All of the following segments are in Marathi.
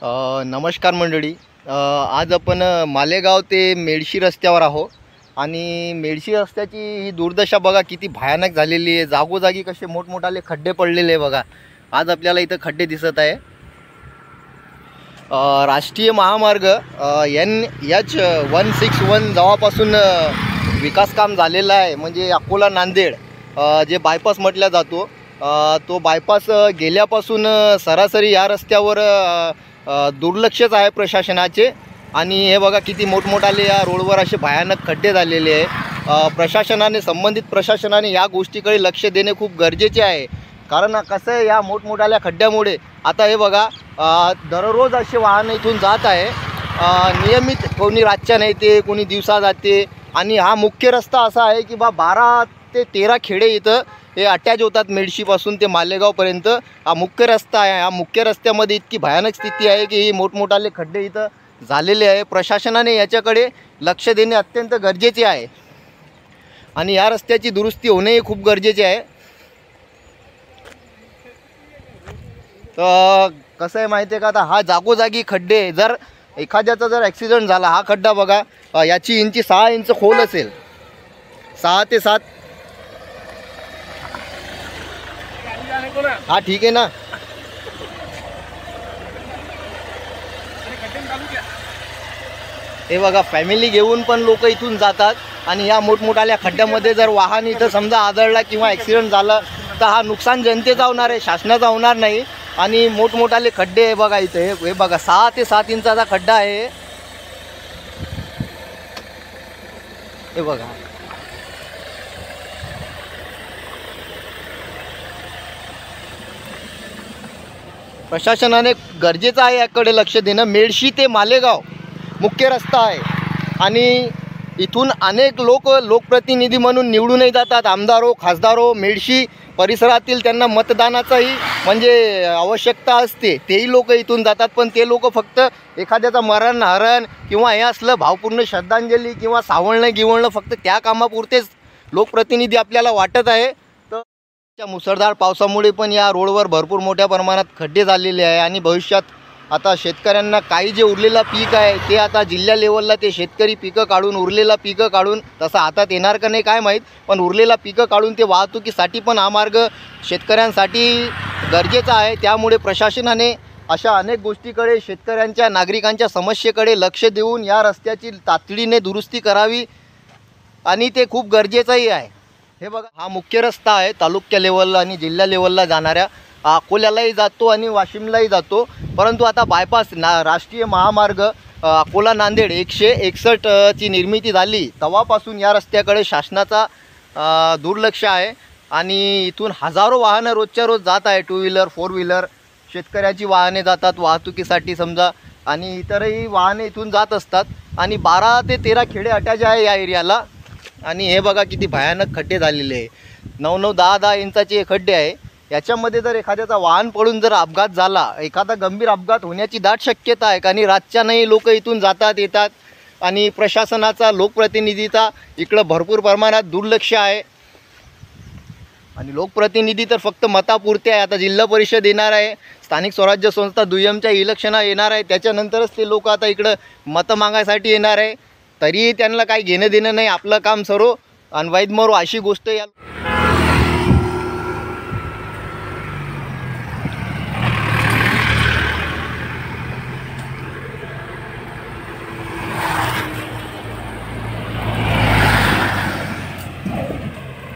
नमस्कार मंडळी. आज आपण मालेगाव ते मेडशी रस्त्यावर आहोत आणि मेडशी रस्त्याची ही दुर्दशा बघा किती भयानक झालेली आहे. जागोजागी कसे मोठमोठाले खड्डे पडलेले आहे बघा. आज आपल्याला इथं खड्डे दिसत आहे. राष्ट्रीय महामार्ग NH161 जेव्हापासून विकास काम झालेला आहे, म्हणजे अकोला नांदेड जे बायपास म्हटला जातो, तो बायपास गेल्यापासून सरासरी या रस्त्यावर दुर्लक्षच आहे प्रशासनाचे. आणि हे बघा किती मोठमोठाले या रोडवर असे भयानक खड्डे झालेले आहे. प्रशासनाने, संबंधित प्रशासनाने या गोष्टीकडे लक्ष देणे खूप गरजेचे आहे. कारण कसं आहे, या मोठमोठाल्या खड्ड्यामुळे आता हे बघा दररोज असे वाहन इथून जात आहे. नियमित, कोणी रातच्या नाही ते, कोणी दिवसा जाते. आणि हा मुख्य रस्ता असा आहे की 12 ते 13 खेडे इथं हे अटॅच होतात. मेडशीपासून ते मालेगावपर्यंत हा मुख्य रस्ता आहे. हा मुख्य रस्त्यामध्ये इतकी भयानक स्थिती आहे की ही मोठमोठाले खड्डे इथं झालेले आहे. प्रशासनाने याच्याकडे लक्ष देणे अत्यंत गरजेचे आहे आणि या रस्त्याची दुरुस्ती होणेही खूप गरजेचे आहे. तर कसं आहे माहिती आहे का, आता हा जागोजागी खड्डे, जर एखाद्याचा जर ॲक्सिडेंट झाला, हा खड्डा बघा याची 6 इंच खोल असेल, 6 ते 7. हा ठीक आहे ना. हे बघा फॅमिली घेऊन पण लोक इथून जातात आणि या मोठमोठाल्या खड्ड्यामध्ये जर वाहन इथं समजा आदळला किंवा ॲक्सिडेंट झाला तर हा नुकसान जनतेचा होणार आहे, शासनाचा होणार नाही. आणि मोठमोठाले खड्डे आहे बघा इथे. हे बघा 6 ते 7 इंचाचा खड्डा आहे. हे बघा प्रशासनाने गरजेचं आहे याकडे लक्ष देणं. मेडशी ते मालेगाव मुख्य रस्ता आहे आणि इथून अनेक लोकप्रतिनिधी म्हणून निवडूनही जातात. आमदारो, खासदारो, मेडशी परिसरातील त्यांना मतदानाचाही म्हणजे आवश्यकता असते, तेही लोक इथून जातात. पण ते लोक फक्त एखाद्याचा मरण किंवा हे असलं भावपूर्ण श्रद्धांजली किंवा सावळणं गिवळणं, फक्त त्या कामापुरतेच लोकप्रतिनिधी आपल्याला वाटत आहे. तर मुसळधार पावसामुळे पण या रोडवर भरपूर मोठ्या प्रमाणात खड्डे झालेले आहे. आणि भविष्यात आता शेतकऱ्यांना काही जे उरलेलं पीक आहे ते आता जिल्हा लेवलला ते शेतकरी पिकं काढून, उरलेला पिकं काढून, तसं हातात येणार का नाही काय माहीत, पण उरलेला पिकं काढून ते वाहतुकीसाठी पण हा मार्ग शेतकऱ्यांसाठी गरजेचा आहे. त्यामुळे प्रशासनाने अशा अनेक गोष्टीकडे, शेतकऱ्यांच्या, नागरिकांच्या समस्येकडे लक्ष देऊन या रस्त्याची तातडीने दुरुस्ती करावी आणि ते खूप गरजेचंही आहे. हे बघा हा मुख्य रस्ता आहे, तालुक्या लेवलला आणि जिल्हा लेवलला जाणाऱ्या, अकोल्यालाही जातो आणि वाशिमलाही जातो. परंतु आता बायपास राष्ट्रीय महामार्ग अकोला नांदेड 161 ची निर्मिती झाली तेव्हापासून या रस्त्याकडे शासनाचा दुर्लक्ष आहे. आणि इथून हजारो वाहनं रोजच्या रोज जात आहे. 2 व्हीलर, 4 व्हीलर, शेतकऱ्याची वाहने जातात वाहतुकीसाठी समजा, आणि इतरही वाहने इथून जात असतात. आणि 12 ते 13 खेडे अटॅच आहे या एरियाला. आणि हे बघा किती भयानक खड्डे झालेले आहे. 9-9, 10-10 इंचाचे खड्डे आहे. याच्यामध्ये जर एखाद्याचा वाहन पडून जर अपघात झाला, एखादा गंभीर अपघात होण्याची दाट शक्यता आहे. आणि रातच्यानंही लोक इथून जातात येतात आणि प्रशासनाचा, लोकप्रतिनिधीचा इकडं भरपूर प्रमाणात दुर्लक्ष आहे. आणि लोकप्रतिनिधी तर फक्त मतापुरते आहे. आता जिल्हा परिषद येणार आहे, स्थानिक स्वराज्य संस्था दुय्यमच्या इलेक्शना येणार आहे, त्याच्यानंतरच ते लोक आता इकडं मतं मागायसाठी येणार आहे. तरीही त्यांना काही घेणं देणं नाही. आपलं काम सरो आणि वैद मरो अशी गोष्ट या.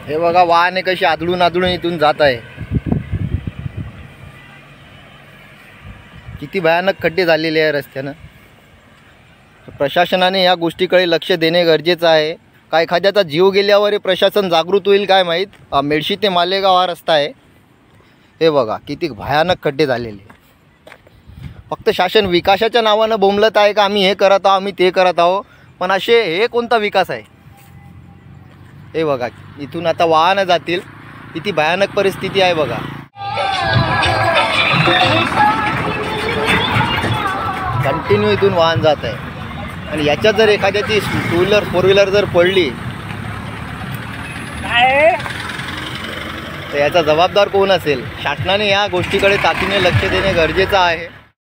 हे बघा वाहने कशी आदळून इथून जात आहे. किती भयानक खड्डे झालेले आहे रस्त्यानं. प्रशासनाने या गोष्टीकडे लक्ष देणे गरजेचं आहे. का एखाद्याचा जीव गेल्यावर हे प्रशासन जागृत होईल काय माहीत. मेडशी ते मालेगाव हा रस्ता आहे. हे बघा किती भयानक खड्डे झालेले. फक्त शासन विकासाच्या नावानं बोंबलत आहे का आम्ही हे करत आहोत, आम्ही ते करत आहोत, पण असे हे कोणता विकास आहे. हे बघा इथून आता वाहनं जातील, किती भयानक परिस्थिती आहे बघा. कंटिन्यू इथून वाहन जात आहे. आणि याच्यात जर एखाद्याची 2 व्हीलर, 4 व्हीलर जर पडली तर याचा जबाबदार कोण असेल. शासनाने या गोष्टीकडे तातडीने लक्ष देणे गरजेचं आहे.